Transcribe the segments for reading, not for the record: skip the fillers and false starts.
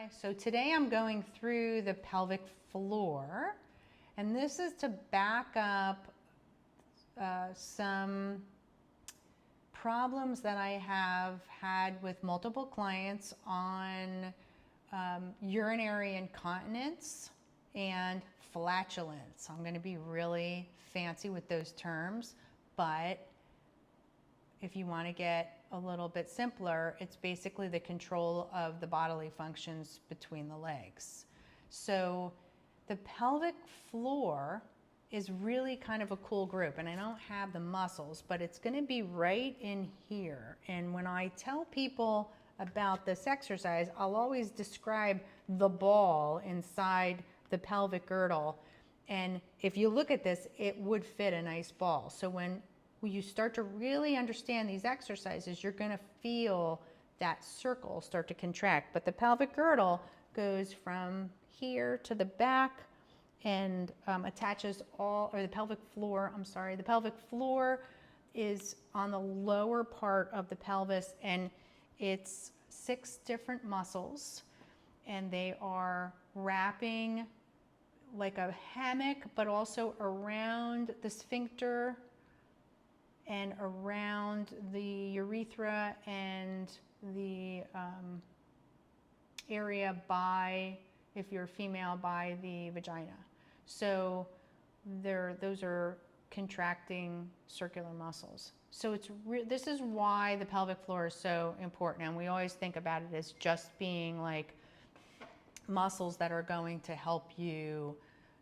Hi, so today I'm going through the pelvic floor, and this is to back up some problems that I have had with multiple clients on urinary incontinence and flatulence. I'm going to be really fancy with those terms, but if you want to get a little bit simpler, it's basically the control of the bodily functions between the legs. So the pelvic floor is really kind of a cool group, and I don't have the muscles, but it's going to be right in here. And when I tell people about this exercise, I'll always describe the ball inside the pelvic girdle. And if you look at this, it would fit a nice ball. So when you start to really understand these exercises, you're going to feel that circle start to contract. But the pelvic girdle goes from here to the back and attaches all, or the pelvic floor, I'm sorry, the pelvic floor is on the lower part of the pelvis, and it's 6 different muscles, and they are wrapping like a hammock, but also around the sphincter and around the urethra and the area by, if you're female, by the vagina. So those are contracting circular muscles. So this is why the pelvic floor is so important, and we always think about it as just being like muscles that are going to help you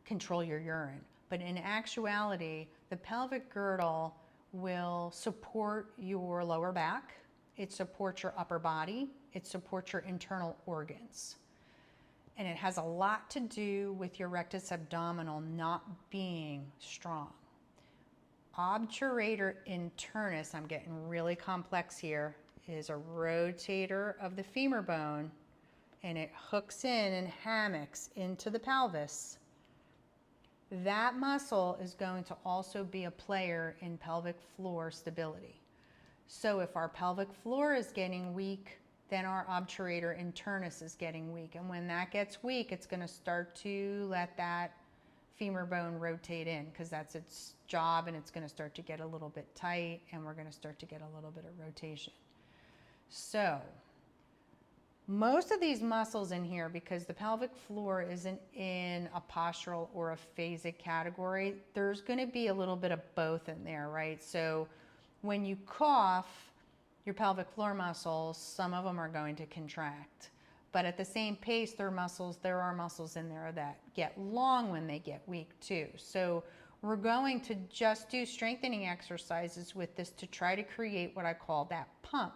control your urine. But in actuality, the pelvic girdle will support your lower back, it supports your upper body, it supports your internal organs. And it has a lot to do with your rectus abdominal not being strong. Obturator internus, I'm getting really complex here, is a rotator of the femur bone, and it hooks in and hammocks into the pelvis. That muscle is going to also be a player in pelvic floor stability. So if our pelvic floor is getting weak, then our obturator internus is getting weak. And when that gets weak, it's going to start to let that femur bone rotate in, because that's its job, and it's going to start to get a little bit tight, and we're going to start to get a little bit of rotation. So most of these muscles in here, because the pelvic floor isn't in a postural or a phasic category, there's going to be a little bit of both in there, right? So when you cough, your pelvic floor muscles, some of them are going to contract. But at the same pace, there are muscles in there that get long when they get weak too. So we're going to just do strengthening exercises with this to try to create what I call that pump.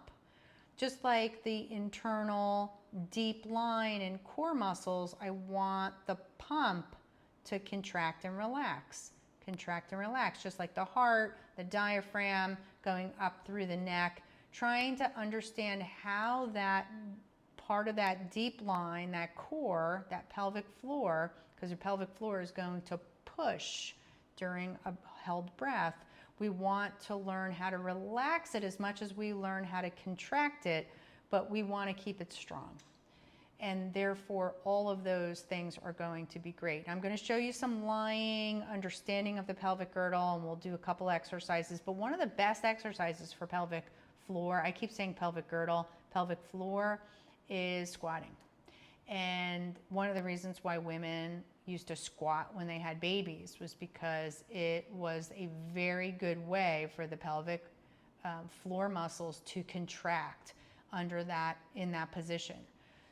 Just like the internal deep line and core muscles, I want the pump to contract and relax. Contract and relax, just like the heart, the diaphragm, going up through the neck, trying to understand how that part of that deep line, that core, that pelvic floor, because your pelvic floor is going to push during a held breath. We want to learn how to relax it as much as we learn how to contract it, but we want to keep it strong. And therefore, all of those things are going to be great. I'm going to show you some lying understanding of the pelvic girdle, and we'll do a couple exercises. But one of the best exercises for pelvic floor, I keep saying pelvic girdle, pelvic floor, is squatting. And one of the reasons why women used to squat when they had babies was because it was a very good way for the pelvic floor muscles to contract in that position.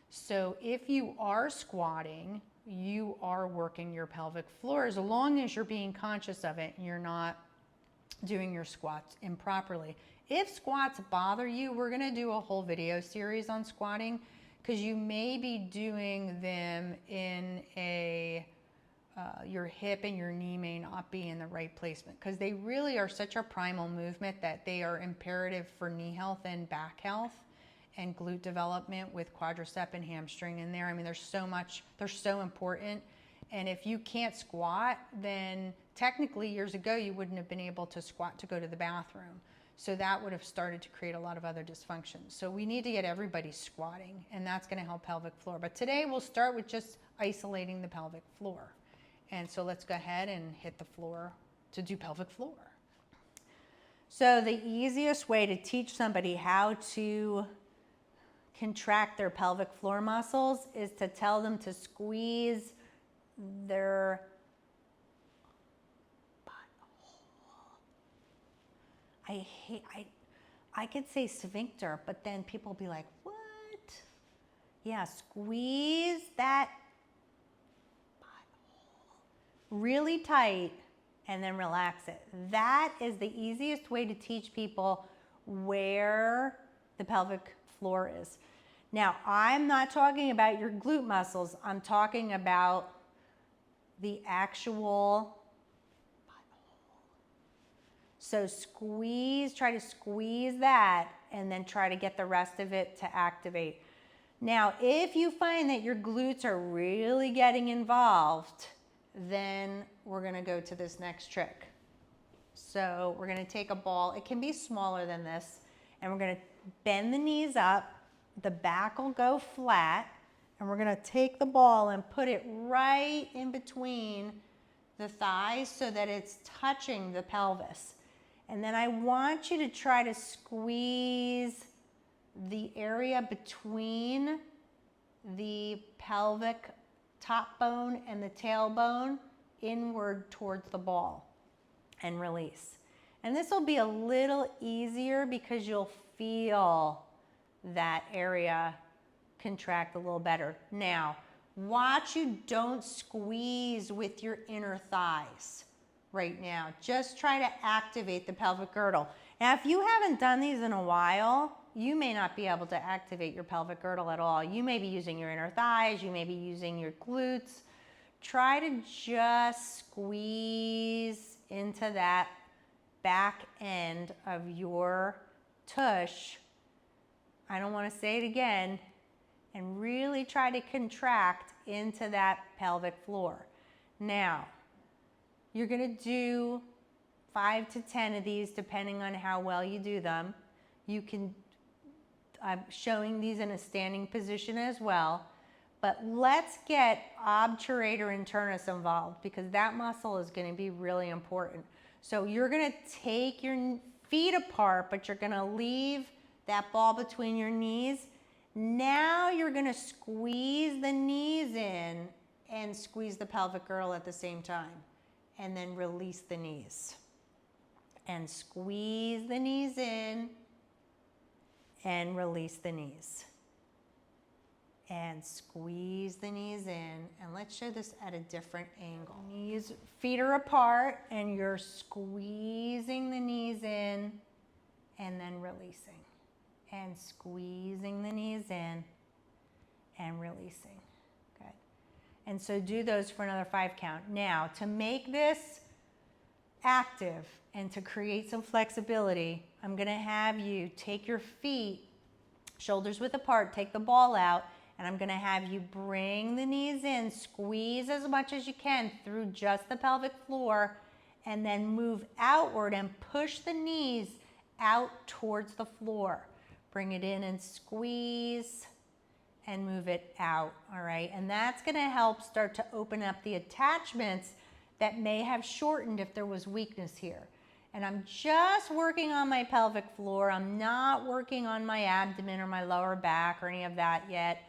So if you are squatting, you are working your pelvic floor, as long as you're being conscious of it and you're not doing your squats improperly. If squats bother you, we're going to do a whole video series on squatting, because you may be doing them in your hip and your knee may not be in the right placement, because they really are such a primal movement that they are imperative for knee health and back health and glute development with quadricep and hamstring in there. I mean, there's so much, they're so important. And if you can't squat, then technically years ago you wouldn't have been able to squat to go to the bathroom. So that would have started to create a lot of other dysfunctions. So we need to get everybody squatting, and that's going to help pelvic floor. But today we'll start with just isolating the pelvic floor. And so let's go ahead and hit the floor to do pelvic floor. So the easiest way to teach somebody how to contract their pelvic floor muscles is to tell them to squeeze their I could say sphincter, but then people be like, what? Yeah, squeeze that butthole really tight and then relax it. That is the easiest way to teach people where the pelvic floor is. Now, I'm not talking about your glute muscles. I'm talking about the actual So squeeze, try to squeeze that and then try to get the rest of it to activate. Now, if you find that your glutes are really getting involved, then we're gonna go to this next trick. So we're gonna take a ball, it can be smaller than this, and we're gonna bend the knees up, the back will go flat, and we're gonna take the ball and put it right in between the thighs so that it's touching the pelvis. And then I want you to try to squeeze the area between the pelvic top bone and the tailbone inward towards the ball and release. And this will be a little easier because you'll feel that area contract a little better. Now, watch you don't squeeze with your inner thighs right now. Just try to activate the pelvic girdle. Now, if you haven't done these in a while, you may not be able to activate your pelvic girdle at all. You may be using your inner thighs, you may be using your glutes. Try to just squeeze into that back end of your tush. I don't want to say it again. And really try to contract into that pelvic floor. Now, you're going to do 5 to 10 of these depending on how well you do them. You can, I'm showing these in a standing position as well, but let's get obturator internus involved because that muscle is going to be really important. So you're going to take your feet apart, but you're going to leave that ball between your knees. Now you're going to squeeze the knees in and squeeze the pelvic girdle at the same time. And then release the knees. And squeeze the knees in and release the knees. And squeeze the knees in. And let's show this at a different angle. Knees, feet are apart and you're squeezing the knees in and then releasing. And squeezing the knees in and releasing. Good. And so do those for another 5 count. Now, to make this active and to create some flexibility, I'm going to have you take your feet, shoulders width apart, take the ball out, and I'm going to have you bring the knees in, squeeze as much as you can through just the pelvic floor, and then move outward and push the knees out towards the floor. Bring it in and squeeze and move it out, all right? And that's gonna help start to open up the attachments that may have shortened if there was weakness here. And I'm just working on my pelvic floor. I'm not working on my abdomen or my lower back or any of that yet.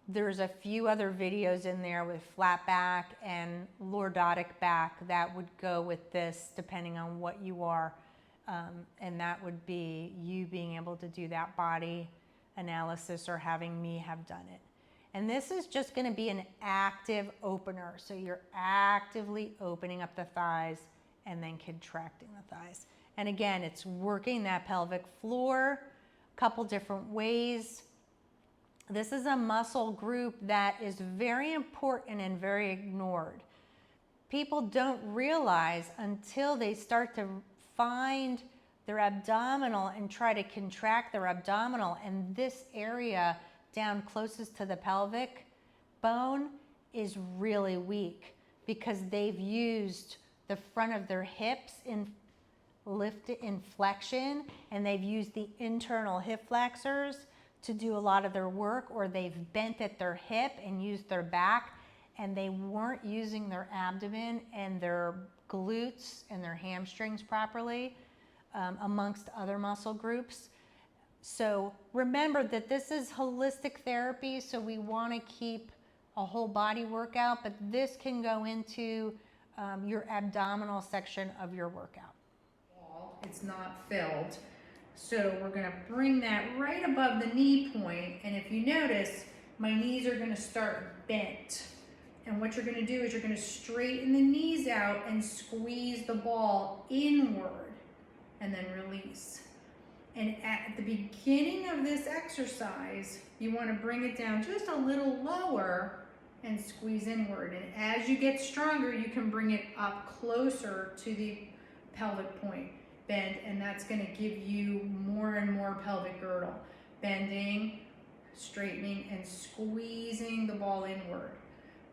There's a few other videos in there with flat back and lordotic back that would go with this depending on what you are. And that would be you being able to do that body analysis or having me have done it. And this is just going to be an active opener. So you're actively opening up the thighs and then contracting the thighs. And again, it's working that pelvic floor a couple different ways. This is a muscle group that is very important and very ignored. People don't realize until they start to find their abdominal and try to contract their abdominal, and this area down closest to the pelvic bone is really weak because they've used the front of their hips in lifted in flexion, and they've used the internal hip flexors to do a lot of their work, or they've bent at their hip and used their back, and they weren't using their abdomen and their glutes and their hamstrings properly, amongst other muscle groups. So remember that this is holistic therapy, so we want to keep a whole body workout, but this can go into your abdominal section of your workout. It's not filled. So we're going to bring that right above the knee point, and if you notice, my knees are going to start bent. And what you're going to do is you're going to straighten the knees out and squeeze the ball inward and then release. And at the beginning of this exercise, you want to bring it down just a little lower and squeeze inward. And as you get stronger, you can bring it up closer to the pelvic point. Bend, and that's going to give you more and more pelvic girdle. Bending, straightening, and squeezing the ball inward.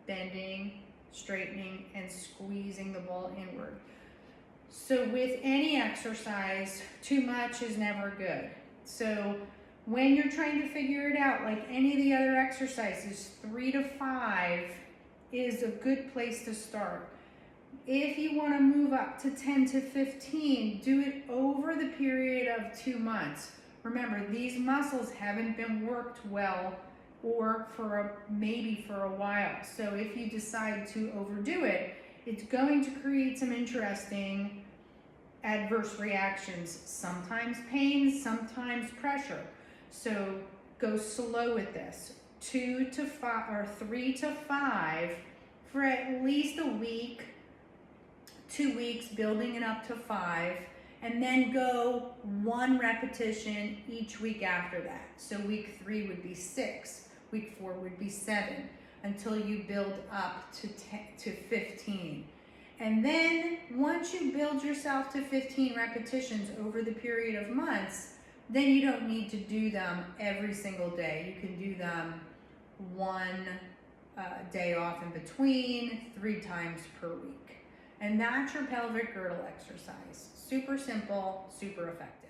Bending, straightening, and squeezing the ball inward. So with any exercise, too much is never good. So when you're trying to figure it out, like any of the other exercises, 3 to 5 is a good place to start. If you want to move up to 10 to 15, do it over the period of 2 months. Remember, these muscles haven't been worked well or maybe for a while. So if you decide to overdo it, it's going to create some interesting adverse reactions. Sometimes pain, sometimes pressure. So go slow with this. 2 to 5 or 3 to 5 for at least a week, 2 weeks, building it up to 5, and then go 1 repetition each week after that. So week 3 would be 6, week 4 would be 7, until you build up to 15. And then once you build yourself to 15 repetitions over the period of months, then you don't need to do them every single day. You can do them 1 day off in between, 3 times per week. And that's your pelvic girdle exercise. Super simple, super effective.